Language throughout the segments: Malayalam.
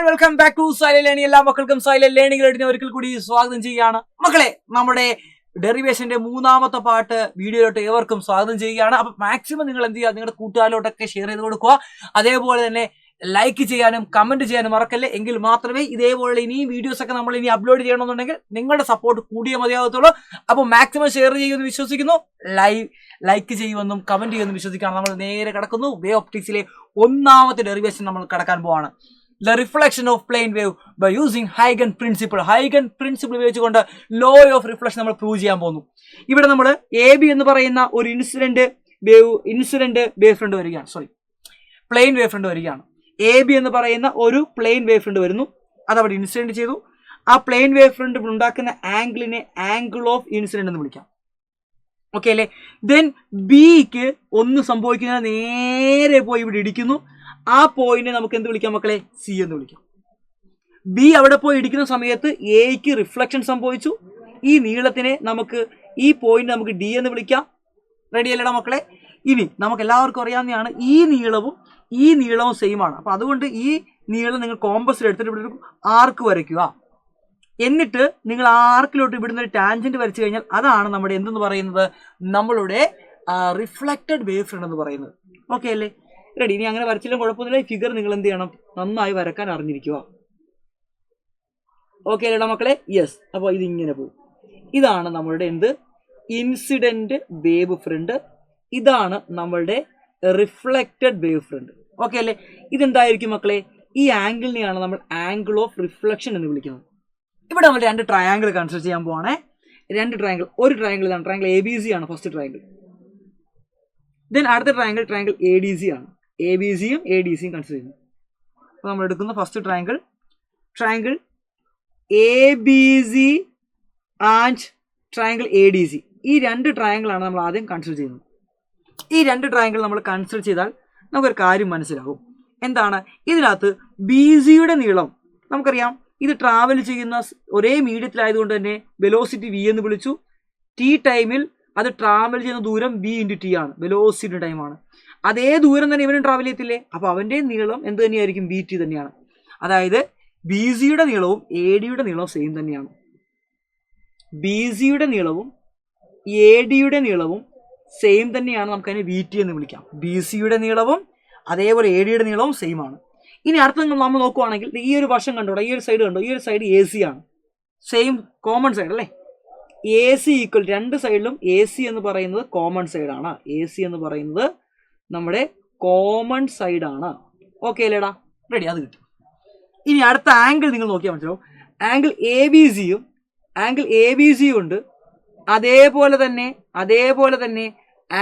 And welcome back to silent learning. എല്ലാ മക്കൾക്കും സൈലന്റ് ലേണിംഗിൽ ഒരിക്കൽ കൂടി സ്വാഗതം ചെയ്യുകയാണ്. മക്കളെ, നമ്മുടെ ഡെറിവേഷന്റെ മൂന്നാമത്തെ പാർട്ട് വീഡിയോയിലോട്ട് ഏവർക്കും സ്വാഗതം ചെയ്യുകയാണ്. അപ്പൊ മാക്സിമം നിങ്ങൾ എന്ത് ചെയ്യുക, നിങ്ങളുടെ കൂട്ടുകാരിലോട്ടൊക്കെ ഷെയർ ചെയ്ത് കൊടുക്കുക. അതേപോലെ തന്നെ ലൈക്ക് ചെയ്യാനും കമന്റ് ചെയ്യാനും മറക്കല്ലേ. എങ്കിൽ മാത്രമേ ഇതേപോലെ ഇനിയും വീഡിയോസ് ഒക്കെ നമ്മൾ ഇനി അപ്ലോഡ് ചെയ്യണമെന്നുണ്ടെങ്കിൽ നിങ്ങളുടെ സപ്പോർട്ട് കൂടിയേ മതിയാകത്തുള്ളൂ. അപ്പോൾ മാക്സിമം ഷെയർ ചെയ്യുമെന്ന് വിശ്വസിക്കുന്നു, ലൈക്ക് ചെയ്യുമെന്നും കമന്റ് ചെയ്യുമെന്നും വിശ്വസിക്കുകയാണ്. നമ്മൾ നേരെ കിടക്കുന്നു വേ ഓപ്റ്റിക്സിലെ ഒന്നാമത്തെ ഡെറിവേഷൻ നമ്മൾ കടക്കാൻ പോവാണ്. The reflection of plane wave by using Huygens principle. Huygens principle ഉപയോഗിച്ചുകൊണ്ട് ലോ ഓഫ് റിഫ്ലക്ഷൻ നമ്മൾ പ്രൂവ് ചെയ്യാൻ പോകുന്നു. ഇവിടെ നമ്മൾ എ ബി എന്ന് പറയുന്ന ഒരു ഇൻസിഡന്റ് വേവ് ഫ്രണ്ട് വരികയാണ്. പ്ലെയിൻ വേവ് ഫ്രണ്ട് വരികയാണ്. എ ബി എന്ന് പറയുന്ന ഒരു പ്ലെയിൻ വേവ് ഫ്രണ്ട് വരുന്നു. അതവിടെ ഇൻസിഡന്റ് ചെയ്തു. ആ പ്ലെയിൻ വേവ് ഫ്രണ്ട് ഉണ്ടാക്കുന്ന ആംഗിളിനെ ആംഗിൾ ഓഫ് ഇൻസിഡന്റ് എന്ന് വിളിക്കാം. ഓക്കെ അല്ലേ? ദെൻ ബിക്ക് ഒന്നും സംഭവിക്കുന്ന നേരെ പോയി ഇവിടെ ഇടിക്കുന്നു. ആ പോയിന്റ് നമുക്ക് എന്ത് വിളിക്കാം മക്കളെ? സി എന്ന് വിളിക്കാം. ബി അവിടെ പോയി ഇടിക്കുന്ന സമയത്ത് എക്ക് റിഫ്ലക്ഷൻ സംഭവിച്ചു. ഈ നീളത്തിനെ നമുക്ക്, ഈ പോയിന്റ് നമുക്ക് ഡി എന്ന് വിളിക്കാം. റെഡി അല്ലേടാ മക്കളെ? ഇനി നമുക്ക് എല്ലാവർക്കും അറിയാവുന്നതാണ് ഈ നീളവും സെയിം ആണ്. അപ്പൊ അതുകൊണ്ട് ഈ നീളം നിങ്ങൾ കോമ്പസിൽ എടുത്തിട്ട് ഇവിടെ ഒരു ആർക്ക് വരയ്ക്കുക. എന്നിട്ട് നിങ്ങൾ ആ ആർക്കിലോട്ട് ഇവിടുന്ന് ഒരു ടാൻജന്റ് വരച്ചു കഴിഞ്ഞാൽ അതാണ് നമ്മുടെ എന്തെന്ന് പറയുന്നത്, നമ്മളുടെ റിഫ്ലക്റ്റഡ് വേവ് ഫ്രണ്ട് എന്ന് പറയുന്നത്. ഓക്കെ അല്ലേ? റെഡി? ഇനി അങ്ങനെ വരച്ചിലും കുഴപ്പമൊന്നുമില്ല. ഈ ഫിഗർ നിങ്ങൾ എന്ത് ചെയ്യണം, നന്നായി വരക്കാൻ അറിഞ്ഞിരിക്കുക. ഓക്കെ അല്ലേടാ മക്കളെ? യെസ്. അപ്പോൾ ഇതിങ്ങനെ പോകും. ഇതാണ് നമ്മളുടെ ഇൻസിഡന്റ് വേവ് ഫ്രണ്ട്. ഇതാണ് നമ്മളുടെ റിഫ്ലക്റ്റഡ് വേവ് ഫ്രണ്ട്. ഓക്കെ അല്ലേ? ഇതെന്തായിരിക്കും മക്കളെ? ഈ ആംഗിളിനെയാണ് നമ്മൾ ആംഗിൾ ഓഫ് റിഫ്ലക്ഷൻ എന്ന് വിളിക്കുന്നത്. ഇവിടെ നമ്മൾ രണ്ട് ട്രയാങ്കിൾ കൺസിഡർ ചെയ്യാൻ പോവാണേ. രണ്ട് ട്രയാങ്കിൾ. ഒരു ട്രയാങ്കിൾ ഇതാണ്, ട്രയാങ്കിൾ എ ബി സി ആണ് ഫസ്റ്റ് ട്രയാങ്കിൾ. ദെൻ അടുത്ത ട്രയാങ്കിൾ എ ഡി സി ആണ്. എ ബി സിയും എ ഡി സിയും കൺസിഡർ ചെയ്യുന്നു. അപ്പോൾ നമ്മൾ എടുക്കുന്ന first triangle A B C and triangle A D C. ഈ രണ്ട് ട്രയാങ്കിളാണ് നമ്മൾ ആദ്യം കൺസിഡർ ചെയ്യുന്നത്. ഈ രണ്ട് ട്രയാങ്കിൾ നമ്മൾ കൺസിഡർ ചെയ്താൽ നമുക്കൊരു കാര്യം മനസ്സിലാവും. എന്താണ്? ഇതിനകത്ത് ബി സിയുടെ നീളം നമുക്കറിയാം. ഇത് ട്രാവൽ ചെയ്യുന്ന ഒരേ മീഡിയത്തിലായതുകൊണ്ട് തന്നെ വെലോസിറ്റി വി എന്ന് വിളിച്ചു. ടി ടൈമിൽ അത് ട്രാവൽ ചെയ്യുന്ന ദൂരം ബി ഇൻറ്റു ടി ആണ്, വെലോസിറ്റി ടൈമാണ്. അതേ ദൂരം തന്നെ ഇവനും ട്രാവൽ ചെയ്യത്തില്ലേ? അപ്പോൾ അവൻ്റെ നീളം എന്ത് തന്നെയായിരിക്കും? ബി ടി തന്നെയാണ്. അതായത് ബി സിയുടെ നീളവും എ ഡിയുടെ നീളവും സെയിം തന്നെയാണ്. ബി സിയുടെ നീളവും എ ഡിയുടെ നീളവും സെയിം തന്നെയാണ്. നമുക്കതിനെ വി ടി എന്ന് വിളിക്കാം. ബി സിയുടെ നീളവും അതേപോലെ എ ഡിയുടെ നീളവും സെയിം ആണ്. ഇനി അടുത്ത നമ്മൾ നോക്കുവാണെങ്കിൽ ഈ ഒരു വശം കണ്ടോ, ഈ ഒരു സൈഡ് കണ്ടോ, ഈ ഒരു സൈഡ് എ സി ആണ്. സെയിം കോമൺ സൈഡ് അല്ലേ? എ സി ഈക്വൽ, രണ്ട് സൈഡിലും എ സി എന്ന് പറയുന്നത് കോമൺ സൈഡാണ്. എ സി എന്ന് പറയുന്നത് നമ്മുടെ കോമൺ സൈഡാണ്. ഓക്കെ അല്ലേടാ? റെഡി? അത് കിട്ടും. ഇനി അടുത്ത ആംഗിൾ നിങ്ങൾ നോക്കിയാൽ മനസ്സിലാവും. ആംഗിൾ എ ബി സിയും ഉണ്ട്. അതേപോലെ തന്നെ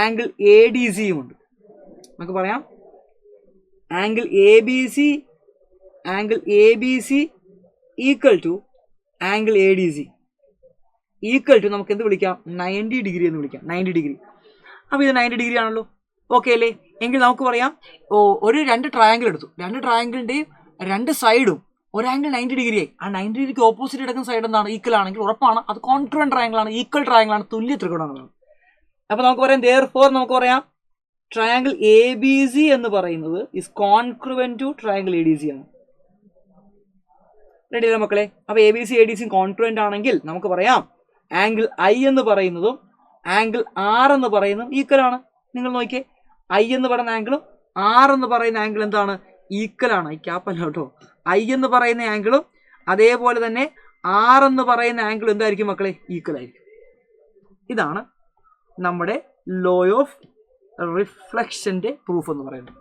ആംഗിൾ എ ഡി സിയും ഉണ്ട്. നമുക്ക് പറയാം angle A B C equal to angle A D C equal to നമുക്ക് എന്ത് വിളിക്കാം? 90 ഡിഗ്രി എന്ന് വിളിക്കാം. 90 ഡിഗ്രി. അപ്പോൾ ഇത് 90 ഡിഗ്രി ആണല്ലോ. ഓക്കെ അല്ലേ? എങ്കിൽ നമുക്ക് പറയാം, രണ്ട് ട്രയാങ്കിൾ എടുത്തു. രണ്ട് ട്രയാങ്കിളിൻ്റെയും രണ്ട് സൈഡും ഒരു ആംഗിൾ 90 ഡിഗ്രിയായി. ആ 90 ഡിഗ്രിക്ക് ഓപ്പോസിറ്റ് എടുക്കുന്ന സൈഡ് എന്താണ്? ഈക്വൽ ആണെങ്കിൽ ഉറപ്പാണ് അത് കോൺട്രുവന്റ് ട്രയാങ്കിളാണ്, ഈക്വൽ ട്രയാങ്കിളാണ്, തുല്യ ത്രികോണങ്ങളാണ്. അപ്പോൾ നമുക്ക് പറയാം therefore നമുക്ക് പറയാം ട്രയാങ്കിൾ എ ബി സി എന്ന് പറയുന്നത് is congruent to triangle A D C ആണ്. റെഡി അല്ലേ മക്കളെ? അപ്പോൾ A B C A D C congruent ആണെങ്കിൽ നമുക്ക് പറയാം ആംഗിൾ ഐ എന്ന് പറയുന്നതും ആംഗിൾ ആർ എന്ന് പറയുന്നതും ഈക്വൽ ആണ്. നിങ്ങൾ നോക്കിയേ, ഐ എന്ന് പറയുന്ന ആംഗിളും ആർ എന്ന് പറയുന്ന ആംഗിൾ എന്താണ്? ഈക്വൽ ആണ്. ഈ ക്യാപ്പല്ല കേട്ടോ. ഐ എന്ന് പറയുന്ന ആംഗിളും അതേപോലെ തന്നെ ആർ എന്ന് പറയുന്ന ആംഗിൾ എന്തായിരിക്കും മക്കളെ? ഈക്വൽ ആയിരിക്കും. ഇതാണ് നമ്മുടെ ലോ ഓഫ് റിഫ്ലക്ഷന്റെ പ്രൂഫ് എന്ന് പറയുന്നത്.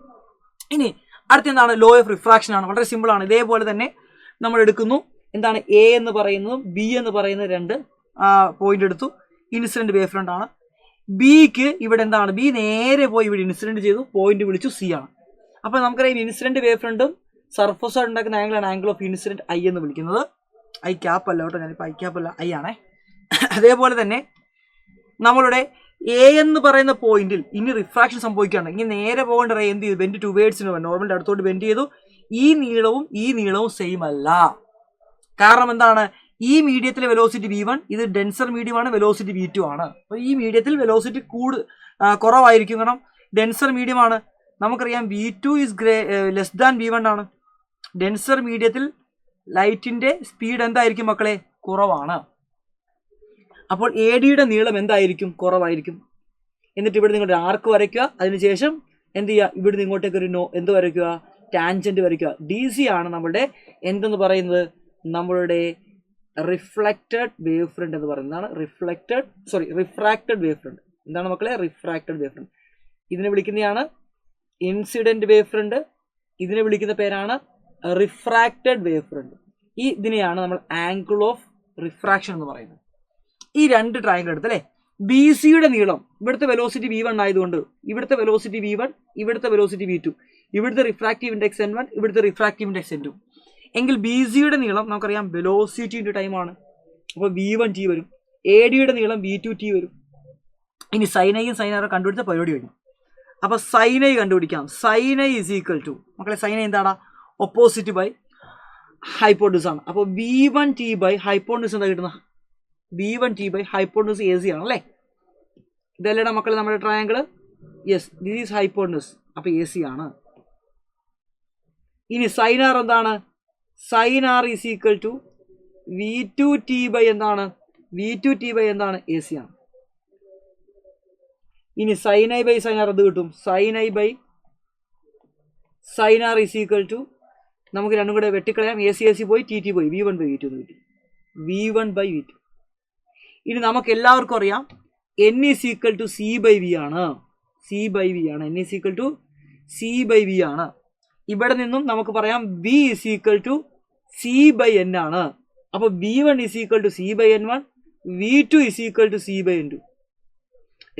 ഇനി അടുത്ത എന്താണ്? ലോ ഓഫ് റിഫ്രാക്ഷൻ ആണ്. വളരെ സിമ്പിൾ ആണ്. ഇതേപോലെ തന്നെ നമ്മൾ എടുക്കുന്നു. എന്താണ്? എ എന്ന് പറയുന്നതും ബി എന്ന് പറയുന്ന രണ്ട് പോയിന്റ് എടുത്തു. ഇൻസിഡന്റ് വേവ് ഫ്രണ്ട് ആണ്. ബിക്ക് ഇവിടെ എന്താണ്? ബി നേരെ പോയി ഇവിടെ ഇൻസിഡന്റ് ചെയ്തു, പോയിന്റ് വിളിച്ചു സി ആണ്. അപ്പോൾ നമുക്കറിയാം ഇൻസിഡന്റ് വേവ് ഫ്രണ്ടും സർഫസ് ആയിട്ട് ഉണ്ടാക്കുന്ന ആംഗിളാണ് ആംഗിൾ ഓഫ് ഇൻസിഡന്റ് ഐ എന്ന് വിളിക്കുന്നത്. ഐ ക്യാപ്പ് അല്ല കേട്ടോ, ഞാനിപ്പോൾ ഐ ക്യാപ്പ് അല്ല, ഐ ആണേ. അതേപോലെ തന്നെ നമ്മളുടെ എ എന്ന് പറയുന്ന പോയിന്റിൽ ഇനി റിഫ്രാക്ഷൻ സംഭവിക്കുകയാണ്. ഇനി നേരെ പോകേണ്ട റേ എന്ത് ചെയ്തു? ബെൻഡ് ടു വേർഡ്സിന് നോർമലിന്റെ അടുത്തോട്ട് ബെൻഡ് ചെയ്തു. ഈ നീളവും സെയിം അല്ല. കാരണം എന്താണ്? ഈ മീഡിയത്തിലെ വെലോസിറ്റി v1, ഇത് ഡെൻസർ മീഡിയമാണ്, വെലോസിറ്റി v2 ആണ്. അപ്പോൾ ഈ മീഡിയത്തിൽ വെലോസിറ്റി കുറവായിരിക്കും, കാരണം ഡെൻസർ മീഡിയമാണ്. നമുക്കറിയാം v2 is less than v1 ആണ്. ഡെൻസർ മീഡിയത്തിൽ ലൈറ്റിൻ്റെ സ്പീഡ് എന്തായിരിക്കും മക്കളെ? കുറവാണ്. അപ്പോൾ എ ഡിയുടെ നീളം എന്തായിരിക്കും? കുറവായിരിക്കും. എന്നിട്ട് ഇവിടെ നിങ്ങളുടെ ആർക്ക് വരയ്ക്കുക. അതിനുശേഷം എന്ത് ചെയ്യുക? ഇവിടുന്ന് ഇങ്ങോട്ടേക്ക് ഒരു എന്ത് വരയ്ക്കുക? ടാൻജൻറ്റ് വരയ്ക്കുക. ഡി സി ആണ് നമ്മുടെ എന്തെന്ന് പറയുന്നത്? നമ്മളുടെ റിഫ്ലക്റ്റഡ് വേവ് ഫ്രണ്ട് എന്ന് പറയുന്നതാണ്. Refracted wave front. എന്താണ് മക്കളെ? Refracted wave front. ഇതിനെ വിളിക്കുന്നതാണ് ഇൻസിഡൻറ്റ് വേവ് ഫ്രണ്ട്. ഇതിനെ വിളിക്കുന്ന പേരാണ് റിഫ്രാക്റ്റഡ് വേവ് ഫ്രണ്ട്. ഇതിനെയാണ് നമ്മൾ ആംഗിൾ ഓഫ് റിഫ്രാക്ഷൻ എന്ന് പറയുന്നത്. ഈ രണ്ട് ട്രയാങ്കിൾ എടുത്ത് അല്ലേ, ബി സിയുടെ നീളം, ഇവിടുത്തെ വെലോസിറ്റി v1 ആയതുകൊണ്ട് ഇവിടുത്തെ വെലോസിറ്റി v1, ഇവിടുത്തെ വെലോസിറ്റി v2, ഇവിടുത്തെ റിഫ്രാക്റ്റീവ് ഇൻഡെക്സ് n1, ഇവിടുത്തെ റിഫ്രാക്റ്റീവ് ഇൻഡെക്സ് n2 എങ്കിൽ ബി സിയുടെ നീളം നമുക്കറിയാം വെലോസിറ്റി ഇൻറ്റു ടൈമാണ്. അപ്പോൾ v1 t വരും. എ ഡിയുടെ നീളം v2 t വരും. ഇനി സൈൻ ഐയും സൈൻ ആറും കണ്ടുപിടിച്ച പരിപാടി കഴിഞ്ഞു. അപ്പോൾ സൈൻ ഐ കണ്ടുപിടിക്കാം. Sine I is equal to മക്കളെ സൈൻ ഐ എന്താണ്? ഓപ്പോസിറ്റ് ബൈ ഹൈപ്പോട്ടനസ് ആണ്. അപ്പോൾ v1 t ബൈ ഹൈപ്പോട്ടനസ് എന്താ കിട്ടുന്നത്? v1 t by hypotenuse A C ആണ് അല്ലേ? ഇതല്ലേടാ മക്കളെ നമ്മുടെ triangle? Yes, this is hypotenuse. അപ്പോൾ എ സി ആണ്. ഇനി സൈൻ ആർ എന്താണ്? Sine R is equal to v2 t by എന്താണ്? v2 t ബൈ എന്താണ്? എ സി ആണ്. ഇനി sine I by sine R എന്ത് കിട്ടും? Sine I by sine R is equal to നമുക്ക് രണ്ടും കൂടെ വെട്ടിക്കളയാം. എ സി പോയി, ടി ടി പോയി, v1 ബൈ v2 എന്ന് കിട്ടി. v1 by v2. ഇനി നമുക്ക് എല്ലാവർക്കും അറിയാം n is equal to C by V ആണ്. സി ബൈ വി ആണ്. n is equal to C by V ആണ്. ഇവിടെ നിന്നും നമുക്ക് പറയാം v is equal to C by N ആണ്. അപ്പോൾ v1 is equal to C by n1, v2 is equal to C by n2.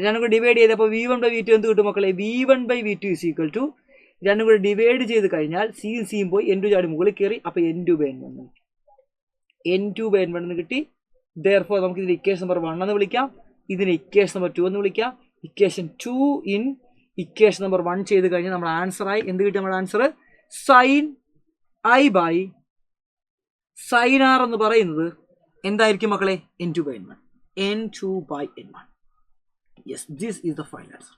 രണ്ടും കൂടെ ഡിവൈഡ് ചെയ്തപ്പോൾ v1 ബൈ v2 എന്ത് കിട്ടും മക്കളെ? v1 by v2 is equal to രണ്ടും കൂടെ ഡിവൈഡ് ചെയ്ത് കഴിഞ്ഞാൽ സിയും സിയും പോയി n2 ചാടി മുകളിൽ കയറി. അപ്പോൾ n2 ബൈ n1 കിട്ടി. n2 ബൈ n1 എന്ന് കിട്ടി. Therefore നമുക്ക് ഇതിന് ഇക്വേഷൻ നമ്പർ 1 എന്ന് വിളിക്കാം. ഇതിന് ഇക്വേഷൻ നമ്പർ 2 എന്ന് വിളിക്കാം. ഇക്വേഷൻ 2 ഇൻ ഇക്വേഷൻ നമ്പർ 1 ചെയ്ത് കഴിഞ്ഞാൽ നമ്മുടെ ആൻസറായി എന്ത് കിട്ടി? നമ്മുടെ answer sine I by sine R എന്ന് പറയുന്നത് എന്തായിരിക്കും മക്കളെ? n2 by n1. n2 by n1. Yes, this is the final answer.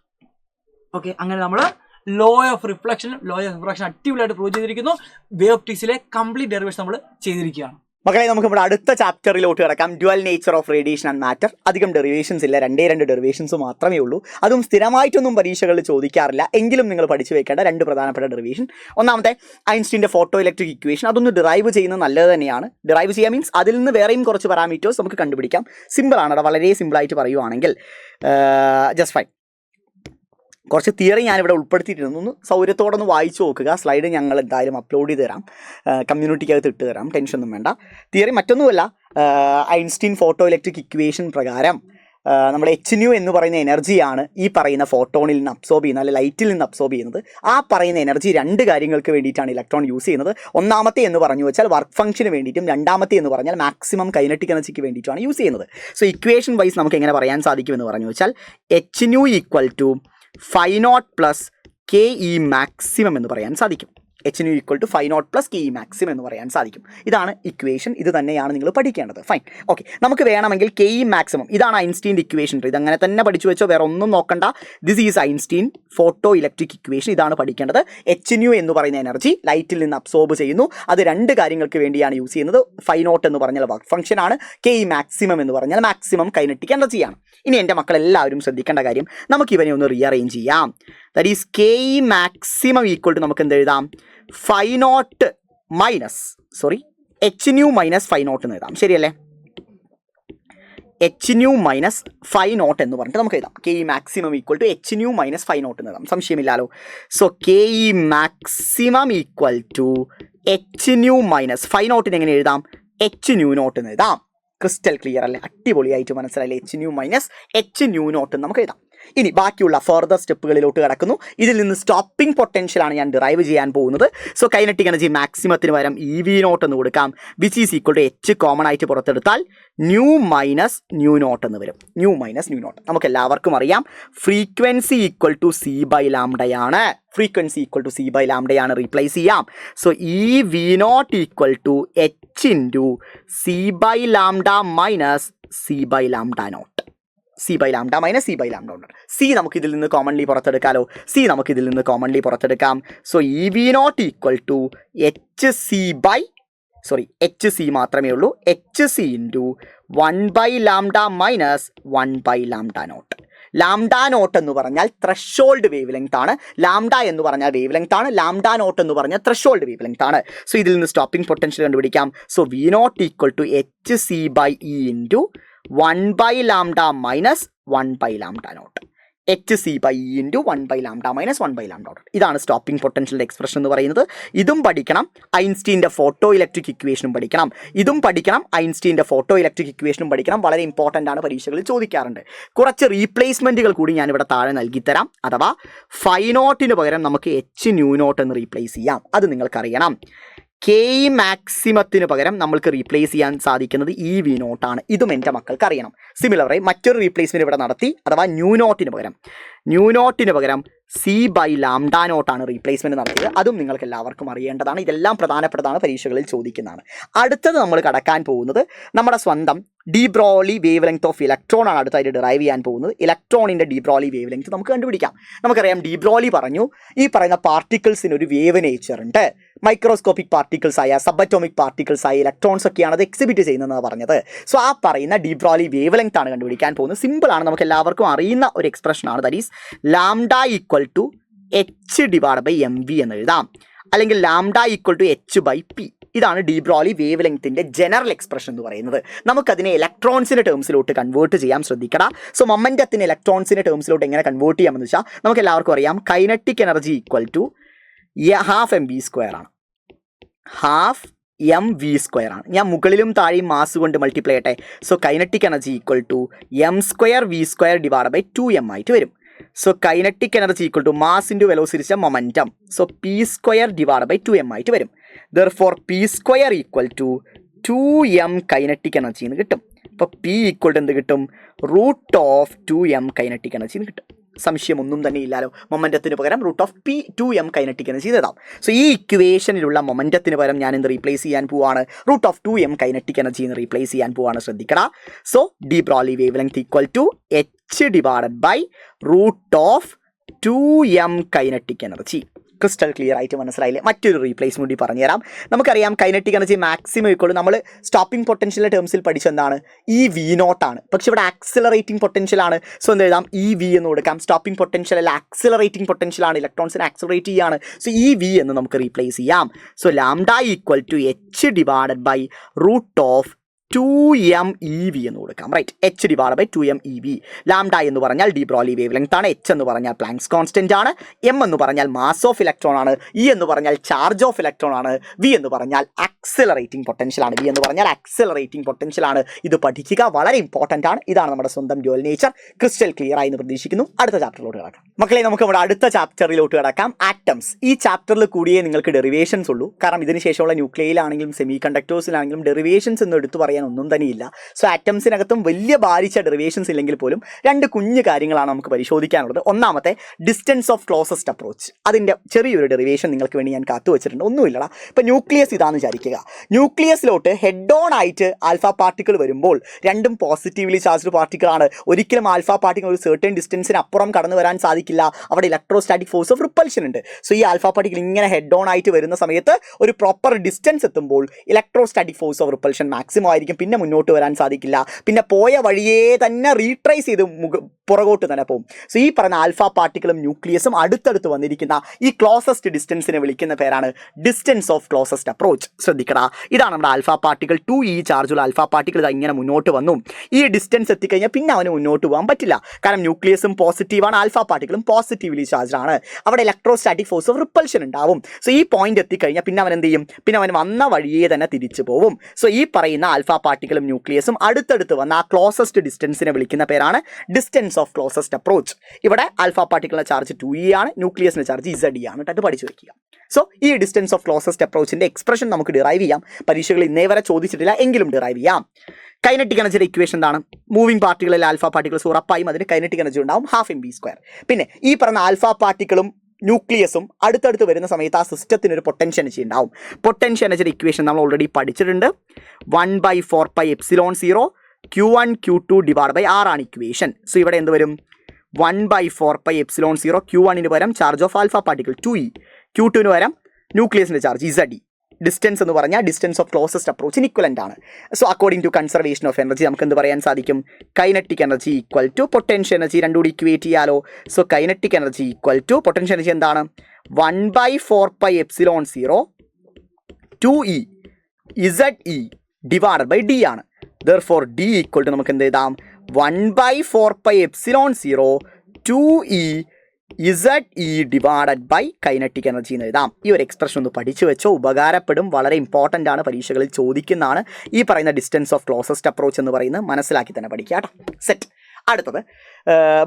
Okay, അങ്ങനെ നമ്മൾ ലോ ഓഫ് റിഫ്ലക്ഷൻ അടിപൊളിയായിട്ട് പ്രൂവ് ചെയ്തിരിക്കുന്നു. വേവ് ഒപ്റ്റിക്സിലെ കംപ്ലീറ്റ് ഡെറിവേഷൻ നമ്മൾ ചെയ്തിരിക്കുകയാണ്. മക്കളെ, നമുക്ക് നമ്മുടെ അടുത്ത ചാപ്റ്ററിലോട്ട് കിടക്കാം. Dual nature of radiation and matter. അധികം ഡെറിവേഷൻസ് ഇല്ല, 2 ഡെറിവേഷൻസ് മാത്രമേ ഉള്ളൂ. അതും സ്ഥിരമായിട്ടൊന്നും പരീക്ഷകളിൽ ചോദിക്കാറില്ല. എങ്കിലും നിങ്ങൾ പഠിച്ചു വെക്കേണ്ട 2 പ്രധാനപ്പെട്ട ഡെറിവേഷൻ. ഒന്നാമത്തെ ഐൻസ്റ്റീൻ്റെ ഫോട്ടോ ഇലക്ട്രിക് ഇക്വേഷൻ. അതൊന്ന് ഡിറൈവ് ചെയ്യുന്നത് നല്ലത് തന്നെയാണ്. ഡിറൈവ് ചെയ്യാൻ മീൻസ് അതിൽ നിന്ന് വേറെയും കുറച്ച് പാരാമീറ്റേഴ്സ് നമുക്ക് കണ്ടുപിടിക്കാം. സിമ്പിളാണ്, അവിടെ വളരെ സിമ്പിളായിട്ട് പറയുവാണെങ്കിൽ ജസ്റ്റ് ഫൈൻ. കുറച്ച് തിയറി ഞാനിവിടെ ഉൾപ്പെടുത്തിയിട്ടുണ്ട്. ഒന്ന് സൗകര്യത്തോടൊന്ന് വായിച്ചു നോക്കുക. സ്ലൈഡ് ഞങ്ങൾ എന്തായാലും അപ്ലോഡ് ചെയ്ത് തരാം, കമ്മ്യൂണിറ്റിക്കകത്ത് ഇട്ട് തരാം, ടെൻഷനൊന്നും വേണ്ട. തിയറി മറ്റൊന്നുമല്ല, ഐൻസ്റ്റീൻ ഫോട്ടോ ഇലക്ട്രിക് ഇക്വേഷൻ പ്രകാരം നമ്മുടെ HNu എന്ന് പറയുന്ന എനർജിയാണ് ഈ പറയുന്ന ഫോട്ടോണിൽ നിന്ന് അബ്സോർബ് ചെയ്യുന്നത്, അല്ലെങ്കിൽ ലൈറ്റിൽ നിന്ന് അബ്സോർബ് ചെയ്യുന്നത്. ആ പറയുന്ന എനർജി 2 കാര്യങ്ങൾക്ക് വേണ്ടിയിട്ടാണ് ഇലക്ട്രോൺ യൂസ് ചെയ്യുന്നത്. ഒന്നാമത്തെ എന്ന് പറഞ്ഞു വെച്ചാൽ വർക്ക് ഫംഗ്ഷന് വേണ്ടിയിട്ടും, രണ്ടാമത്തെ എന്ന് പറഞ്ഞാൽ മാക്സിമം കൈനറ്റിക് എനർജിക്ക് വേണ്ടിയിട്ടാണ് യൂസ് ചെയ്യുന്നത്. സോ ഇക്വേഷൻ വൈസ് നമുക്ക് എങ്ങനെ പറയാൻ സാധിക്കുമെന്ന് പറഞ്ഞു വെച്ചാൽ HNu equal to φ0 plus KE maximum എന്ന് പറയാൻ സാധിക്കും. HNu equal to φ0 plus KE maximum എന്ന് പറയാൻ സാധിക്കും. ഇതാണ് ഇക്വേഷൻ. ഇത് തന്നെയാണ് നിങ്ങൾ പഠിക്കേണ്ടത്. Fine, okay. നമുക്ക് വേണമെങ്കിൽ KE മാക്സിമം, ഇതാണ് ഐൻസ്റ്റീൻ്റെ ഇക്വേഷൻ. ഇതങ്ങനെ തന്നെ പഠിച്ചു വെച്ചോ, വേറെ ഒന്നും നോക്കണ്ട. This is Einstein photo electric equation. ഇതാണ് പഠിക്കേണ്ടത്. HNu എന്ന് പറയുന്ന എനർജി ലൈറ്റിൽ നിന്ന് അബ്സോർബ് ചെയ്യുന്നു. അത് 2 കാര്യങ്ങൾക്ക് വേണ്ടിയാണ് യൂസ് ചെയ്യുന്നത്. φ0 എന്ന് പറഞ്ഞാൽ വർക്ക് ഫംഗ്ഷൻ ആണ്. KE മാക്സിമം എന്ന് പറഞ്ഞാൽ മാക്സിമം കൈനറ്റിക് എനർജിയാണ്. ഇനി എൻ്റെ മക്കളെല്ലാവരും ശ്രദ്ധിക്കേണ്ട കാര്യം, നമുക്ക് ഇവനെ ഒന്ന് റീഅറേഞ്ച് ചെയ്യാം. That is KE maximum equal to നമുക്ക് എന്ത് എഴുതാം? φ0 മൈനസ് HNu മൈനസ് φ0 എന്ന് എഴുതാം. ശരിയല്ലേ? HNu മൈനസ് φ0 എന്ന് പറഞ്ഞിട്ട് നമുക്ക് എഴുതാം. KE maximum equal to HNu minus φ0 എന്ന് എഴുതാം. സംശയമില്ലല്ലോ. So KE maximum equal to HNu minus φ0 എങ്ങനെ എഴുതാം? HNu0 എന്ന് എഴുതാം. ക്രിസ്റ്റൽ ക്ലിയർ അല്ലേ? അടിപൊളിയായിട്ട് മനസ്സിലായില്ലേ? HNu മൈനസ് HNu0 എന്ന് നമുക്ക് എഴുതാം. ഇനി ബാക്കിയുള്ള ഫർദർ സ്റ്റെപ്പുകളിലോട്ട് കിടക്കുന്നു. ഇതിൽ നിന്ന് സ്റ്റോപ്പിംഗ് പൊട്ടൻഷ്യലാണ് ഞാൻ ഡിറൈവ് ചെയ്യാൻ പോകുന്നത്. സോ കൈനറ്റിക് എനർജി മാക്സിമത്തിന് പകരം EV0 എന്ന് കൊടുക്കാം, which is equal to H common ആയിട്ട് പുറത്തെടുത്താൽ ന്യൂ മൈനസ് ന്യൂ0 എന്ന് വരും. ന്യൂ മൈനസ് ന്യൂ0 നമുക്ക് എല്ലാവർക്കും അറിയാം. Frequency equal to C by ലാംഡയാണ്. Frequency equal to C by ലാംഡയാണ്. റീപ്ലേസ് ചെയ്യാം. So EV0 equal to H into C by lambda minus C by lambda nought. C by lambda minus C by lambda ഉണ്ട്. സി നമുക്ക് ഇതിൽ നിന്ന് കോമൺലി പുറത്തെടുക്കാമല്ലോ. സി നമുക്ക് ഇതിൽ നിന്ന് കോമൺലി പുറത്തെടുക്കാം. So E V not equal to H C മാത്രമേ ഉള്ളൂ. H C into 1 by lambda minus 1 by lambda naught. Lambda naught എന്ന് പറഞ്ഞാൽ ത്രഷോൾഡ് വേവ് ലെങ്ത് ആണ്. ലാംഡ എന്ന് പറഞ്ഞാൽ വേവ് ലെങ്ത് ആണ്. ലാംഡ നോട്ട് എന്ന് പറഞ്ഞാൽ ത്രഷോൾഡ് വേവ് ലെങ്ത് ആണ്. സോ ഇതിൽ നിന്ന് സ്റ്റോപ്പിംഗ് പൊട്ടൻഷ്യൽ കണ്ടുപിടിക്കാം. So V not equal to H C by E into 1 by lambda minus 1 by lambda naught. H C by E into 1 by lambda minus 1 by lambda naught. ഇതാണ് സ്റ്റോപ്പിംഗ് പൊട്ടൻഷ്യലിൻ്റെ എക്സ്പ്രഷൻ എന്ന് പറയുന്നത്. ഇതും പഠിക്കണം, ഐൻസ്റ്റീൻ്റെ ഫോട്ടോ ഇലക്ട്രിക് ഇക്വേഷനും പഠിക്കണം. ഇതും പഠിക്കണം, ഐൻസ്റ്റീൻ്റെ ഫോട്ടോ ഇലക്ട്രിക് ഇക്വേഷനും പഠിക്കണം. വളരെ ഇമ്പോർട്ടൻ്റ് ആണ്, പരീക്ഷകളിൽ ചോദിക്കാറുണ്ട്. കുറച്ച് റീപ്ലേസ്മെൻറ്റുകൾ കൂടി ഞാനിവിടെ താഴെ നൽകിത്തരാം. അഥവാ ഫൈ നോട്ടിന് പകരം നമുക്ക് എച്ച് ന്യൂ നോട്ട് എന്ന് റീപ്ലേസ് ചെയ്യാം. അത് നിങ്ങൾക്കറിയണം. കെ ഇ മാക്സിമത്തിന് പകരം നമ്മൾക്ക് റീപ്ലേസ് ചെയ്യാൻ സാധിക്കുന്നത് ഇ വി നോട്ടാണ്. ഇതും എൻ്റെ മക്കൾക്ക് അറിയണം. സിമിലറായി മറ്റൊരു റീപ്ലേസ്മെൻറ്റ് ഇവിടെ നടത്തി. അഥവാ ന്യൂ നോട്ടിന് പകരം സി ബൈ ലാംഡ നോട്ടാണ് റീപ്ലേസ്മെൻറ്റ് നടത്തിയത്. അതും നിങ്ങൾക്ക് എല്ലാവർക്കും അറിയേണ്ടതാണ്. ഇതെല്ലാം പ്രധാനപ്പെട്ടതാണ്, പരീക്ഷകളിൽ ചോദിക്കുന്നതാണ്. അടുത്തത് നമ്മൾ കടക്കാൻ പോകുന്നത് നമ്മുടെ സ്വന്തം de Broglie wavelength of electron ആണ് അടുത്തായിട്ട് ഡിറൈവ് ചെയ്യാൻ പോകുന്നത്. ഇലക്ട്രോണിൻ്റെ ഡി ബ്രോളി വേവ് ലെങ്ത് നമുക്ക് കണ്ടുപിടിക്കാം. നമുക്കറിയാം, ഡി ബ്രോളി പറഞ്ഞു ഈ പറയുന്ന പാർട്ടിക്കിൾസിന് ഒരു വേവ് നേച്ചർ ഉണ്ട്. മൈക്രോസ്കോപ്പിക് പാർട്ടിക്കിൾസ് ആയ സബറ്റോമിക് പാർട്ടിക്കിൾസ് ആയ ഇലക്ട്രോൺസ് ഒക്കെയാണ് അത് എക്സിബിറ്റ് ചെയ്യുന്നതെന്ന് പറഞ്ഞത്. സോ ആ പറയുന്ന ഡി ബ്രോളി വേവ് ലെങ്ത് ആണ് കണ്ടുപിടിക്കാൻ പോകുന്നത്. സിമ്പിളാണ്, നമുക്ക് എല്ലാവർക്കും അറിയുന്ന ഒരു എക്സ്പ്രഷനാണ്. That is lambda equal to H divide by M V എന്ന് എഴുതാം. അല്ലെങ്കിൽ lambda equal to H by P. ഇതാണ് ഡി ബ്രോളി വേവ് ലെങ്ത്തിൻ്റെ ജനറൽ എക്സ്പ്രഷൻ എന്ന് പറയുന്നത്. നമുക്കതിനെ ഇലക്ട്രോൺസിൻ്റെ ടേംസിലോട്ട് കൺവേർട്ട് ചെയ്യാൻ ശ്രദ്ധിക്കണം. സോ മൊമെൻറ്റത്തിന് ഇലക്ട്രോൺസിൻ്റെ ടേംസിലോട്ട് എങ്ങനെ കൺവേർട്ട് ചെയ്യാമെന്ന് വെച്ചാൽ നമുക്ക് എല്ലാവർക്കും അറിയാം, kinetic energy equal to half M V square ആണ്. ഹാഫ് എം വി സ്ക്വയർ ആണ്. ഞാൻ മുകളിലും താഴെയും മാസ് കൊണ്ട് മൾട്ടിപ്ലൈ ചെയ്യട്ടെ. So kinetic energy equal to M square V square divide by 2m ആയിട്ട് വരും. So kinetic energy equal to mass into velocity momentum. So P square divide by 2m ആയിട്ട് വരും. Therefore P square equal to 2m kinetic energy എന്ന് കിട്ടും. അപ്പോൾ പി ഈക്വൽ ടു എന്ത് കിട്ടും? Root of 2m kinetic energy എന്ന് കിട്ടും. സംശയമൊന്നും തന്നെ ഇല്ലാലോ. മൊമെൻറ്റത്തിന് പകരം root of P 2m kinetic energy എഴുതാം. സോ ഈ ഇക്വേഷനിലുള്ള മൊമെൻറ്റത്തിന് പകരം ഞാൻ എന്ത് റീപ്ലേസ് ചെയ്യാൻ പോവാണ്? Root of 2m kinetic energy എന്ന് റീപ്ലേസ് ചെയ്യാൻ പോവാണ്. ശ്രദ്ധിക്കണം. So de Broglie wavelength equal to H divided by root of 2m kinetic energy. Crystal clear ആയിട്ട് മനസ്സിലായില്ലേ? മറ്റൊരു റീപ്ലേസ്മെന്റ് കൂടി പറഞ്ഞുതരാം. നമുക്കറിയാം, കൈനറ്റിക് എനർജി മാക്സിമം ഇക്വൾ നമ്മൾ സ്റ്റോപ്പിംഗ് പൊട്ടൻഷ്യലിൻ്റെ ടേംസിൽ പഠിച്ചെന്താണ്? ഇ വി നോട്ടാണ്. പക്ഷെ ഇവിടെ ആക്സിലറേറ്റിംഗ് പൊട്ടൻഷ്യലാണ്. സോ എന്ത് എഴുതാം? ഇ വി എന്ന് കൊടുക്കാം. സ്റ്റോപ്പിംഗ് പൊട്ടൻഷ്യൽ അല്ല, ആക്സിലറേറ്റിംഗ് പൊട്ടൻഷ്യലാണ്. ഇലക്ട്രോൺസിനെ ആക്സിലറേറ്റ് ചെയ്യാണ്. സോ ഇ വി എന്ന് നമുക്ക് റീപ്ലേസ് ചെയ്യാം. So lambda equal to H divided by root of 2m EV എന്ന് കൊടുക്കാം. Right, H divide by 2m EV. Lambda എന്ന് പറഞ്ഞാൽ ഡി ബ്രോളി വേവ് ലെങ്ത് ആണ്. എച്ച് എന്ന് പറഞ്ഞാൽ പ്ലാങ്ക്സ് കോൺസ്റ്റന്റ് ആണ്. എം എന്ന് പറഞ്ഞാൽ മാസ് ഓഫ് ഇലക്ട്രോൺ ആണ്. ഇ എന്ന് പറഞ്ഞാൽ ചാർജ് ഓഫ് ഇലക്ട്രോൺ ആണ്. വി എന്ന് പറഞ്ഞാൽ ആക്സിലറേറ്റിംഗ് പൊട്ടൻഷ്യൽ ആണ്. വി എന്ന് പറഞ്ഞാൽ ആക്സിലറേറ്റിംഗ് പൊട്ടൻഷ്യൽ ആണ്. ഇത് പഠിക്കുക, വളരെ ഇമ്പോർട്ടൻ്റ് ആണ്. ഇതാണ് നമ്മുടെ സ്വന്തം ഡ്യുവൽ നേച്ചർ. ക്രിസ്റ്റൽ ക്ലിയർ ആയി എന്ന് പ്രതീക്ഷിക്കുന്നു. അടുത്ത ചാപ്റ്ററിലോട്ട് കിടക്കാം. മക്കളെ, നമുക്ക് നമ്മുടെ അടുത്ത ചാപ്റ്ററിലോട്ട് കിടക്കാം. ആറ്റംസ്. ഈ ചാപ്റ്ററിൽ കൂടിയേ നിങ്ങൾക്ക് ഡെറിവേഷൻസ് ഉള്ളൂ. കാരണം ഇതിന് ശേഷമുള്ള ന്യൂക്ലിയയിലാണെങ്കിലും സെമി കണ്ടക്ടേഴ്സിലാണെങ്കിലും ഡെറിവേഷൻസ് എന്ന് എടുത്തു പറയാൻ ഒന്നും തന്നെയില്ല. സോ ആറ്റംസിനകത്തും വലിയ ഭാരിച്ച ഡെറിവേഷൻസ് ഇല്ലെങ്കിൽ പോലും രണ്ട് കുഞ്ഞു കാര്യങ്ങളാണ് നമുക്ക് പരിശോധിക്കാനുള്ളത്. ഒന്നാമത്തെ, ഡിസ്റ്റൻസ് ഓഫ് ക്ലോസസ്റ്റ് അപ്രോച്ച്. അതിൻ്റെ ചെറിയൊരു ഡെറിവേഷൻ നിങ്ങൾക്ക് വേണ്ടി ഞാൻ കാത്തു വെച്ചിട്ടുണ്ട്. ഒന്നുമില്ലടാ. ഇപ്പം ന്യൂക്ലിയസ് ഇതാണെന്ന് വിചാരിക്കുക. ന്യൂക്ലിയസിലോട്ട് ഹെഡ് ഓൺ ആയിട്ട് ആൽഫ പാർട്ടിക്കിൾ വരുമ്പോൾ രണ്ടും പോസിറ്റീവ്ലി ചാർജ്ഡ് പാർട്ടിക്കിളാണ്. ഒരിക്കലും ആൽഫ പാർട്ടിക്കിൾ ഒരു സർട്ടൻ ഡിസ്റ്റൻസിന് അപ്പുറം കടന്നു വരാൻ സാധിക്കില്ല. അവിടെ ഇലക്ട്രോസ്റ്റാറ്റിക് ഫോഴ്സ് ഓഫ് റിപ്പൽഷൻ ഉണ്ട്. സോ ഈ ആൽഫ പാർട്ടിക്കിൾ ഇങ്ങനെ ഹെഡ് ഓൺ ആയിട്ട് വരുന്ന സമയത്ത് ഒരു പ്രോപ്പർ ഡിസ്റ്റൻസ് എത്തുമ്പോൾ electrostatic force of repulsion maximum ആയിരിക്കും. പിന്നെ മുന്നോട്ട് വരാൻ സാധിക്കില്ല. പിന്നെ പോയ വഴിയേ തന്നെ റീട്രേസ് ചെയ്ത് പുറകോട്ട് തന്നെ പോകും. സോ ഈ പറഞ്ഞ ആൽഫ പാർട്ടിക്കിളും ന്യൂക്ലിയസും അടുത്തടുത്ത് വന്നിരിക്കുന്ന ഈ ക്ലോസസ്റ്റ് ഡിസ്റ്റൻസിനെ വിളിക്കുന്ന പേരാണ് ഡിസ്റ്റൻസ് ഓഫ് ക്ലോസസ്റ്റ് അപ്രോച്ച്. ശ്രദ്ധിക്കടാ, ഇതാണ് നമ്മുടെ ആൽഫ പാർട്ടിക്കിൾ. 2e ചാർജുള്ള ആൽഫ പാർട്ടിക്കിൾ ഇങ്ങനെ മുന്നോട്ട് വന്നു. ഈ ഡിസ്റ്റൻസ് എത്തിക്കഴിഞ്ഞാൽ പിന്നെ അവന് മുന്നോട്ട് പോകാൻ പറ്റില്ല. കാരണം ന്യൂക്ലിയസും പോസിറ്റീവാണ്, ആൽഫ പാർട്ടിക്കിളും പോസിറ്റീവ്ലി ചാർജ് ആണ്. അവിടെ ഇലക്ട്രോസ്റ്റാറ്റിക് ഫോഴ്സ് ഓഫ് റിപ്പൽഷൻ ഉണ്ടാവും. സോ ഈ പോയിന്റ് എത്തിക്കഴിഞ്ഞാൽ പിന്നെ അവൻ എന്ത് ചെയ്യും? പിന്നെ അവൻ വന്ന വഴിയേ തന്നെ തിരിച്ചു പോകും. സോ ഈ പറയുന്ന ആൽഫ പാർട്ടിക്കിളും ന്യൂക്ലിയസും അടുത്തടുത്ത് വന്ന ആ ക്ലോസസ്റ്റ് ഡിസ്റ്റൻസിനെ വിളിക്കുന്ന പേരാണ് ഡിസ്റ്റൻസ് ഓഫ് ക്ലോസസ്റ്റ് അപ്രോച്ച്. ഇവിടെ ആൽഫ പാർട്ടിക്കിളിന്റെ ചാർജ് 2e ആണ്, ന്യൂക്ലിയസിന്റെ ചാർജ് ZE ആണ്. അത് പഠിച്ചു വയ്ക്കുക. സോ ഈ ഡിസ്റ്റൻസ് ഓഫ് ക്ലോസസ്റ്റ് അപ്രോച്ചിന്റെ എക്സ്പ്രഷൻ നമുക്ക് ഡിറൈവ് ചെയ്യാം. പരീക്ഷകൾ ഇന്നേ വരെ ചോദിച്ചിട്ടില്ല, എങ്കിലും ഡിറൈവ് ചെയ്യാം. കൈനറ്റിക് എനർജിയുടെ ഇക്വേഷൻ എന്താണ്? മൂവിംഗ് പാർട്ടികളിൽ ആൽഫ പാർട്ടിക്കിൾസ് ഉറപ്പായും അതിന് കൈനറ്റിക് എനർജി ഉണ്ടാവും, ഹാഫ് mv². പിന്നെ ഈ പറഞ്ഞ ആൽഫ പാർട്ടിക്കിളും ന്യൂക്ലിയസും അടുത്തടുത്ത് വരുന്ന സമയത്ത് ആ സിസ്റ്റത്തിന് ഒരു പൊട്ടൻഷ്യൽ എനർജി ഉണ്ടാവും. പൊട്ടൻഷ്യൽ എനർജിയുടെ ഇക്വേഷൻ നമ്മൾ ഓൾറെഡി പഠിച്ചിട്ടുണ്ട്. 1/4πε0 Q1 Q2 divide by R ആണ് ഇക്വേഷൻ. സോ ഇവിടെ എന്ത് വരും? 1/4πε0 Q1 പകരം charge of alpha particle 2e, Q2 പകരം ന്യൂക്ലിയസിന്റെ ചാർജ് ZE. ഡിസ്റ്റൻസ് എന്ന് പറഞ്ഞാൽ ഡിസ്റ്റൻസ് ഓഫ് ക്ലോസസ്റ്റ് അപ്രോച്ചിന് ഇക്വലന്റ് ആണ്. So according to conservation of energy നമുക്ക് എന്ത് പറയാൻ സാധിക്കും? Kinetic energy equal to potential energy, രണ്ടും കൂടി ഇക്വേറ്റ് ചെയ്യാലോ. So kinetic energy equal to potential energy എന്താണ്? 1/4πε0 2e ZE divided by D ആണ്. Therefore D ഈക്വൽ ടു നമുക്ക് എന്ത് എഴുതാം? 1/4πε0 2e ZE divided by kinetic energy എന്ന് എഴുതാം. ഈ ഒരു എക്സ്പ്രഷൻ ഒന്ന് പഠിച്ചു വെച്ചോ, ഉപകാരപ്പെടും, വളരെ ഇമ്പോർട്ടൻ്റ് ആണ്, പരീക്ഷകളിൽ ചോദിക്കുന്നതാണ്. ഈ പറയുന്ന ഡിസ്റ്റൻസ് ഓഫ് ക്ലോസസ്റ്റ് അപ്രോച്ച് എന്ന് പറയുന്നത് മനസ്സിലാക്കി തന്നെ പഠിക്കുക കേട്ടോ. സെറ്റ്. അടുത്തത്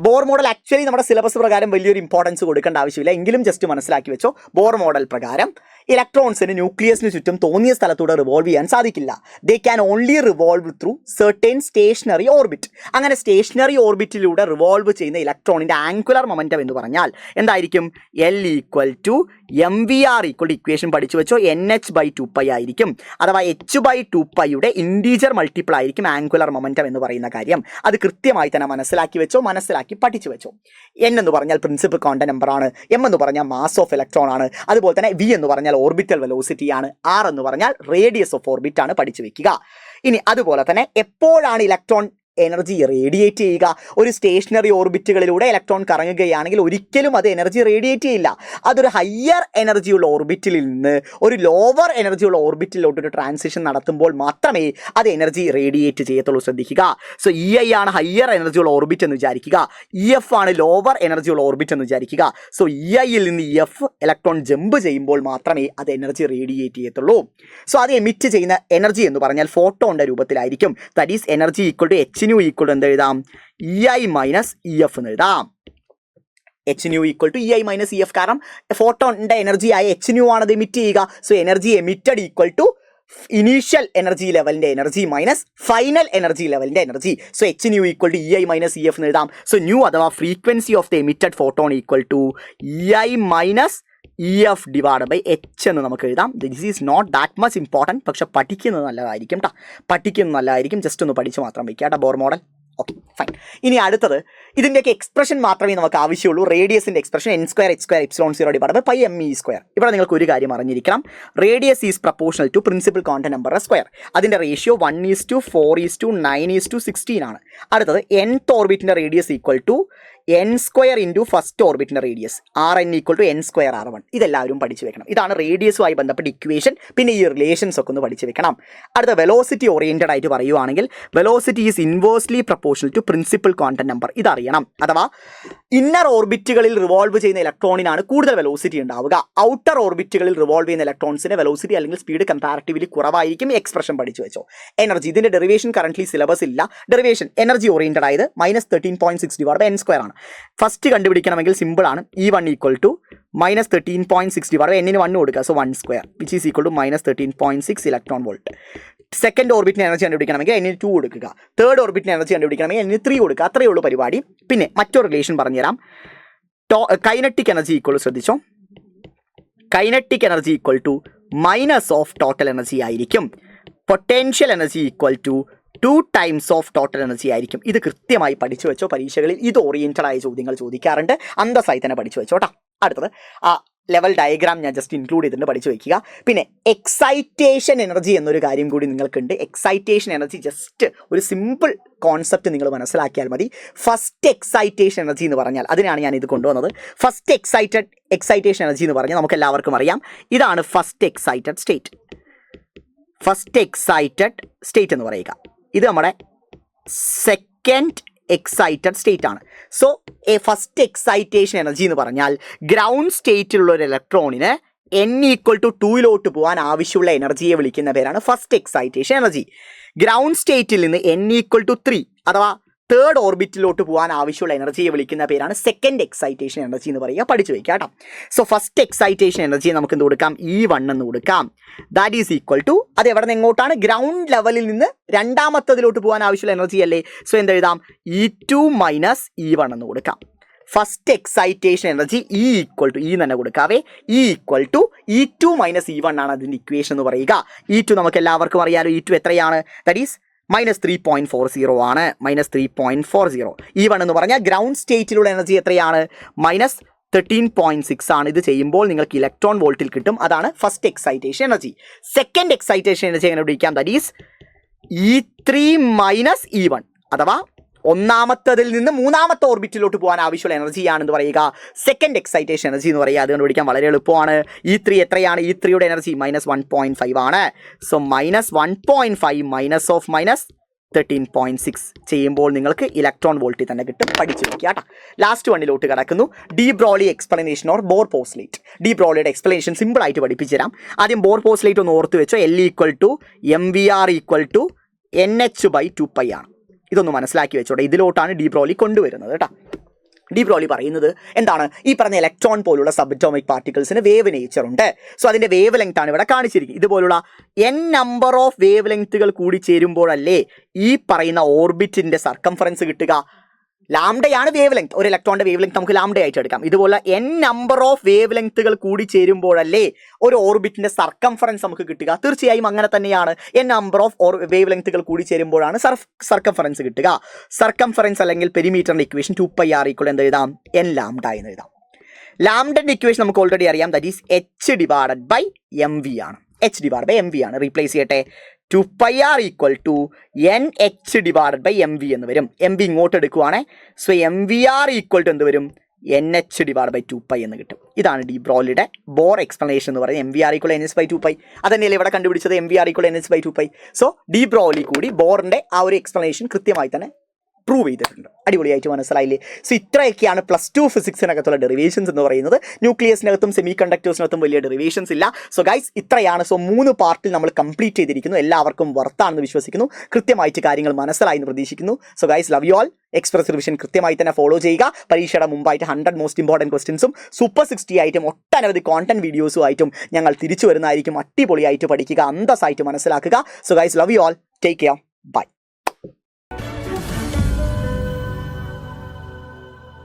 ബോർ മോഡൽ. ആക്ച്വലി നമ്മുടെ സിലബസ് പ്രകാരം വലിയൊരു ഇമ്പോർട്ടൻസ് കൊടുക്കേണ്ട ആവശ്യമില്ല, എങ്കിലും ജസ്റ്റ് മനസ്സിലാക്കി വെച്ചോ. ബോർ മോഡൽ പ്രകാരം ഇലക്ട്രോൺസിന് ന്യൂക്ലിയസിന് ചുറ്റും തോന്നിയ സ്ഥലത്തൂടെ റിവോൾവ് ചെയ്യാൻ സാധിക്കില്ല. They can only revolve through certain stationary orbit. അങ്ങനെ സ്റ്റേഷനറി ഓർബിറ്റിലൂടെ റിവോൾവ് ചെയ്യുന്ന ഇലക്ട്രോണിൻ്റെ ആംഗുലർ മൊമെൻറ്റം എന്ന് പറഞ്ഞാൽ എന്തായിരിക്കും? L equal to MVR equal to equation പഠിച്ചു വെച്ചോ, NH/2π ആയിരിക്കും. അഥവാ H/2πയുടെ ഇൻറ്റീജർ മൾട്ടിപ്പിൾ ആയിരിക്കും ആംഗുലർ മൊമെൻറ്റം എന്ന് പറയുന്ന കാര്യം. അത് കൃത്യമായി തന്നെ മനസ്സിലാക്കി വെച്ചോ, മനസ്സിലാക്കി പഠിച്ചു വെച്ചോ. N എന്ന് പറഞ്ഞാൽ പ്രിൻസിപ്പൽ ക്വാണ്ടം നമ്പർ ആണ്, M എന്ന് പറഞ്ഞാൽ മാസ് ഓഫ് ഇലക്ട്രോൺ ആണ്, അതുപോലെ തന്നെ V എന്ന് പറഞ്ഞാൽ ഓർബിറ്റൽ വെലോസിറ്റി ആണ്, R എന്ന് പറഞ്ഞാൽ റേഡിയസ് ഓഫ് ഓർബിറ്റ് ആണ്. പഠിച്ചു വെക്കുക. ഇനി അതുപോലെ തന്നെ എപ്പോഴാണ് ഇലക്ട്രോൺ എനർജി റേഡിയേറ്റ് ചെയ്യുക? ഒരു സ്റ്റേഷനറി ഓർബിറ്റുകളിലൂടെ ഇലക്ട്രോൺ കറങ്ങുകയാണെങ്കിൽ ഒരിക്കലും അത് എനർജി റേഡിയേറ്റ് ചെയ്യില്ല. അതൊരു ഹയർ എനർജിയുള്ള ഓർബിറ്റിൽ നിന്ന് ഒരു ലോവർ എനർജിയുള്ള ഓർബിറ്റിലോട്ടൊരു ട്രാൻസിഷൻ നടത്തുമ്പോൾ മാത്രമേ അത് എനർജി റേഡിയേറ്റ് ചെയ്യത്തുള്ളൂ. ശ്രദ്ധിക്കുക. സോ EI ആണ് ഹയർ എനർജിയുള്ള ഓർബിറ്റ് എന്ന് വിചാരിക്കുക, EF ആണ് ലോവർ എനർജിയുള്ള ഓർബിറ്റ് എന്ന് വിചാരിക്കുക. സോ EIയിൽ നിന്ന് EF ഇലക്ട്രോൺ ജമ്പ് ചെയ്യുമ്പോൾ മാത്രമേ അത് എനർജി റേഡിയേറ്റ് ചെയ്യത്തുള്ളൂ. സോ അത് എമിറ്റ് ചെയ്യുന്ന എനർജി എന്ന് പറഞ്ഞാൽ ഫോട്ടോണിൻ്റെ രൂപത്തിലായിരിക്കും. That is energy equal to H equal എന്ത് എഴുതാം? EI മൈനസ് EF എന്ന് എഴുതാം. H equal to EI minus EF. കാരണം ഫോട്ടോണിൻ്റെ എനർജി ആയ H ആണ് അത് എമിറ്റ് ചെയ്യുക. So energy emitted equal to initial energy ലെവലിൻ്റെ എനർജി മൈനസ് ഫൈനൽ എനർജി ലെവലിൻ്റെ energy. So H equal to EI minus EF എന്ന് എഴുതാം. സോ ന്യൂ അഥവാ frequency of the emitted photon equal to EI minus EF divide by H എന്ന് നമുക്ക് എഴുതാം. This is not that much important, പക്ഷെ പഠിക്കുന്നത് നല്ലതായിരിക്കും കേട്ടോ. പഠിക്കുന്നത് നല്ലതായിരിക്കും, ജസ്റ്റ് ഒന്ന് പഠിച്ച് മാത്രം വയ്ക്കുക കേട്ടോ ബോർ മോഡൽ. Okay fine. ഇനി അടുത്തത് ഇതിൻ്റെയൊക്കെ എക്സ്പ്രഷൻ മാത്രമേ നമുക്ക് ആവശ്യമുള്ളൂ. റേഡിയസിൻ്റെ expression N² H² divide by pi ME². ഇവിടെ നിങ്ങൾക്ക് ഒരു കാര്യം അറിഞ്ഞിരിക്കണം. Radius is proportional to principal quantum number square. അതിൻ്റെ റേഷ്യോ 1:4:9:16 ആണ്. അടുത്തത് nth ഓർബിറ്റിൻ്റെ radius equal to N² into first ഓർബിറ്റിൻ്റെ radius RN equal to N² R1. ഇതെല്ലാവരും പഠിച്ചു വെക്കണം. ഇതാണ് റേഡിയസുമായി ബന്ധപ്പെട്ട ഇക്വേഷൻ. പിന്നെ ഈ റിലേഷൻസ് ഒക്കെ ഒന്ന് പഠിച്ചു വെക്കണം. അടുത്ത വെലോസിറ്റി ഓറിയൻറ്റഡ് ആയിട്ട് പറയുവാണെങ്കിൽ velocity is inversely proportional to principal quantum number. ഇതറിയണം. അഥവാ ഇന്നർ ഓർബിറ്റുകളിൽ റിവോൾവ് ചെയ്യുന്ന ഇലക്ട്രോണിനാണ് കൂടുതൽ വെലോസിറ്റി ഉണ്ടാവുക. ഔട്ടർ ഓർബിറ്റുകളിൽ റിവോൾവ് ചെയ്യുന്ന ഇലക്ട്രോൺസിന് വെലോസിറ്റി അല്ലെങ്കിൽ സ്പീഡ് കമ്പാരിറ്റീവ്ലി കുറവായിരിക്കും. എക്സ്പ്രഷൻ പഠിച്ചു വെച്ചോ. എനർജി ഇതിൻ്റെ ഡെറിവേഷൻ കറന്റ് സിലബസ് ഇല്ല. ഡെറിവേഷൻ എനർജി ഓറിയൻറ്റഡ് ആയത് -13.6 ഡിവൈഡ് ബൈ N² ആണ്. ഫസ്റ്റ് കണ്ടുപിടിക്കണമെങ്കിൽ സിമ്പിൾ ആണ്. E1 equal to -13.6 divide by N-ന് 1 കൊടുക്കുക. So 1² which is equal to -13.6 electron volt. Second ഓർബിറ്റിന് എനർജി കണ്ടുപിടിക്കണമെങ്കിൽ N-ന് 2 കൊടുക്കുക. തേർഡ് ഓർബിറ്റിന് എനർജി കണ്ടുപിടിക്കണമെങ്കിൽ N-ന് 3 കൊടുക്കുക. അത്രയേ ഉള്ളൂ പരിപാടി. പിന്നെ മറ്റൊരു റിലേഷൻ പറഞ്ഞുതരാം. കൈനറ്റിക് എനർജി ഈക്വൽ ശ്രദ്ധിച്ചോ. Kinetic energy equal to minus of total energy ആയിരിക്കും. Potential energy equal to 2 times of total energy ആയിരിക്കും. ഇത് കൃത്യമായി പഠിച്ചു വെച്ചോ. പരീക്ഷകളിൽ ഇത് ഓറിയൻറ്റഡ് ആയ ചോദ്യങ്ങൾ ചോദിക്കാറുണ്ട്. അന്തസ്സായി തന്നെ പഠിച്ചു വെച്ചോട്ടാ. അടുത്തത് ആ ലെവൽ ഡയഗ്രാം ഞാൻ ജസ്റ്റ് ഇൻക്ലൂഡ് ചെയ്തിട്ടുണ്ട്, പഠിച്ചു വയ്ക്കുക. പിന്നെ എക്സൈറ്റേഷൻ എനർജി എന്നൊരു കാര്യം കൂടി നിങ്ങൾക്കുണ്ട്. എക്സൈറ്റേഷൻ എനർജി ജസ്റ്റ് ഒരു സിമ്പിൾ കോൺസെപ്റ്റ് നിങ്ങൾ മനസ്സിലാക്കിയാൽ മതി. ഫസ്റ്റ് എക്സൈറ്റേഷൻ എനർജി എന്ന് പറഞ്ഞാൽ അതിനാണ് ഞാൻ ഇത് കൊണ്ടുവന്നത്. ഫസ്റ്റ് എക്സൈറ്റേഷൻ എനർജി എന്ന് പറഞ്ഞാൽ നമുക്ക് എല്ലാവർക്കും അറിയാം. ഇതാണ് first excited state. First excited state എന്ന് പറയുക. ഇത് നമ്മുടെ സെക്കൻഡ് എക്സൈറ്റഡ് സ്റ്റേറ്റ് ആണ്. സോ ഫസ്റ്റ് എക്സൈറ്റേഷൻ എനർജി എന്ന് പറഞ്ഞാൽ ഗ്രൗണ്ട് സ്റ്റേറ്റിലുള്ള ഒരു ഇലക്ട്രോണിന് N ഈക്വൽ ടു 2 പോകാൻ ആവശ്യമുള്ള എനർജിയെ വിളിക്കുന്ന പേരാണ് ഫസ്റ്റ് എക്സൈറ്റേഷൻ എനർജി. ഗ്രൗണ്ട് സ്റ്റേറ്റിൽ നിന്ന് N ഈക്വൽ ടു 3 അഥവാ തേർഡ് ഓർബിറ്റിലോട്ട് പോകാൻ ആവശ്യമുള്ള എനർജിയെ വിളിക്കുന്ന പേരാണ് സെക്കൻഡ് എക്സൈറ്റേഷൻ എനർജി എന്ന് പറയുക. പഠിച്ചു വയ്ക്കുക കേട്ടോ. സോ ഫസ്റ്റ് എക്സൈറ്റേഷൻ എനർജിയെ നമുക്ക് എന്ത് കൊടുക്കാം? E1 എന്ന് കൊടുക്കാം. ദാറ്റ് ഈസ് ഈക്വൽ ടു അത് എവിടെ നിന്ന് എങ്ങോട്ടാണ്? ഗ്രൗണ്ട് ലെവലിൽ നിന്ന് രണ്ടാമത്തതിലോട്ട് പോകാൻ ആവശ്യമുള്ള എനർജി അല്ലേ. സോ എന്തെഴുതാം? E2 മൈനസ് E1 എന്ന് കൊടുക്കാം. First excitation energy E equal to തന്നെ കൊടുക്കാവേ. E equal to E2 minus E1 ആണ് അതിൻ്റെ ഇക്വേഷൻ എന്ന് പറയുക. E2 നമുക്ക് എല്ലാവർക്കും അറിയാലോ. E2 എത്രയാണ്? ദാറ്റ് ഈസ് -3.40 ആണ്. -3.40. E1 എന്ന് പറഞ്ഞാൽ ഗ്രൗണ്ട് സ്റ്റേറ്റിലുള്ള എനർജി എത്രയാണ്? -13.6 ആണ്. ഇത് ചെയ്യുമ്പോൾ നിങ്ങൾക്ക് ഇലക്ട്രോൺ വോൾട്ടിൽ കിട്ടും. അതാണ് first excitation energy. Second excitation energy എങ്ങനെ പിടിക്കാം? ദാറ്റ് ഈസ് E3 - E1 അഥവാ ഒന്നാമത്തതിൽ നിന്ന് മൂന്നാമത്തെ ഓർബിറ്റിലോട്ട് പോകാൻ ആവശ്യമുള്ള എനർജിയാണെന്ന് പറയുക സെക്കൻഡ് എക്സൈറ്റേഷൻ എനർജി എന്ന് പറയുക. അത് കണ്ടുപിടിക്കാൻ വളരെ എളുപ്പമാണ്. E3 എത്രയാണ്? E3യുടെ എനർജി -1.5 ആണ്. സോ -1.5 -13.6 ചെയ്യുമ്പോൾ നിങ്ങൾക്ക് ഇലക്ട്രോൺ വോൾട്ടിൽ തന്നെ കിട്ടും. പഠിച്ചു വയ്ക്കുക കേട്ടോ. ലാസ്റ്റ് വണ്ണിലോട്ട് കിടക്കുന്നു. De Broglie explanation or Bohr postulate. De ബ്രോളിയുടെ എക്സ്പ്ലനേഷൻ സിമ്പിളായിട്ട് പഠിപ്പിച്ചു തരാം. ആദ്യം ബോർ പോസ്റ്റ്ലേറ്റ് ഒന്ന് ഓർത്ത് വെച്ചോ. L = mvr = nh/2π ആണ്. ഇതൊന്ന് മനസ്സിലാക്കി വെച്ചോട്ടെ. ഇതിലോട്ടാണ് ഡി ബ്രോളി കൊണ്ടുവരുന്നത് കേട്ടോ. ഡി ബ്രോളി പറയുന്നത് എന്താണ്? ഈ പറഞ്ഞ ഇലക്ട്രോൺ പോലുള്ള സബ്അറ്റോമിക് പാർട്ടിക്കിൾസിന് വേവ് നേച്ചർ ഉണ്ട്. സോ അതിൻ്റെ വേവ് ലെങ്ത് ആണ് ഇവിടെ കാണിച്ചിരിക്കുന്നത്. ഇതുപോലുള്ള n നമ്പർ ഓഫ് വേവ് ലെങ്ത്തുകൾ കൂടി ചേരുമ്പോഴല്ലേ ഈ പറയുന്ന ഓർബിറ്റിൻ്റെ സർക്കംഫറൻസ് കിട്ടുക. ലാംഡയാണ് വേവ് ലെങ്ത്. ഒരു ഇലക്ട്രോണിൻ്റെ വേവ് ലെങ്ത് നമുക്ക് ലാംഡയായിട്ട് എടുക്കാം. ഇതുപോലെ n നമ്പർ ഓഫ് വേവ് ലെങ്ത്തുകൾ കൂടി ചേരുമ്പോഴല്ലേ ഒരു ഓർബിറ്റിൻ്റെ സർക്കംഫറൻസ് നമുക്ക് കിട്ടുക. തീർച്ചയായും അങ്ങനെ തന്നെയാണ്. n നമ്പർ ഓഫ് വേവ് ലെങ്ത്തുകൾ കൂടി ചേരുമ്പോഴാണ് സർക്കംഫറൻസ് കിട്ടുക. സർക്കംഫറൻസ് അല്ലെങ്കിൽ പെരിമീറ്ററിൻ്റെ ഇക്വേഷൻ 2πr = എന്ത് എഴുതാം? n ലാംഡ എന്ന് എഴുതാം. ലാംഡൻ്റെ ഇക്വേഷൻ നമുക്ക് ഓൾറെഡി അറിയാം. ദാറ്റ് ഈസ് h/mv ആണ്. h/mv ആണ്. റീപ്ലേസ് ചെയ്യട്ടെ. 2πr = nh/mv എന്ന് വരും. mv ഇങ്ങോട്ട് എടുക്കുവാണേ. സോ mvr = എന്ത് വരും? nh/2π എന്ന് കിട്ടും. ഇതാണ് ഡി ബ്രോളിയുടെ ബോർ എക്സ്പ്ലനേഷൻ എന്ന് പറയുന്നത്. mvr = nh/2π. അതന്നെയല്ലേ ഇവിടെ കണ്ടുപിടിച്ചത്. mvr = nh/2π. So de Broglie കൂടി ബോറിൻ്റെ ആ ഒരു എക്സ്പ്ലനേഷൻ കൃത്യമായി തന്നെ പ്രൂവ് ചെയ്തിട്ടുണ്ട്. അടിപൊളിയായിട്ട് മനസ്സിലായില്ലേ? സോ ഇത്രയൊക്കെയാണ് +2 ഫിസിക്സിനകത്തുള്ള ഡെറിവേഷൻസ് എന്ന് പറയുന്നത്. ന്യൂക്ലിയസിനകത്തും സെമി കണ്ടക്ടേഴ്സിനകത്തും വലിയ ഡെറിവേഷൻസ് ഇല്ല. സോ ഗൈസ് ഇത്രയാണ്. സോ 3 പാർട്ടിൽ നമ്മൾ കംപ്ലീറ്റ് ചെയ്തിരിക്കുന്നു. എല്ലാവർക്കും വർത്താണെന്ന് വിശ്വസിക്കുന്നു. കൃത്യമായിട്ട് കാര്യങ്ങൾ മനസ്സിലായി എന്ന് പ്രതീക്ഷിക്കുന്നു. So guys love you all. Express revision കൃത്യമായി തന്നെ ഫോളോ ചെയ്യുക. പരീക്ഷയുടെ മുമ്പായിട്ട് 100 മോസ്റ്റ് ഇമ്പോർട്ടൻറ്റ് ക്വസ്റ്റ്യൻസും സൂപ്പർ 60 ആയിട്ടും ഒട്ടനവധി കോണ്ടന്റ് വീഡിയോസും ആയിട്ടും ഞങ്ങൾ തിരിച്ചു വരുന്നതായിരിക്കും. അടിപൊളിയായിട്ട് പഠിക്കുക, അന്തസ്സായിട്ട് മനസ്സിലാക്കുക. So guys love you all. Take care. By.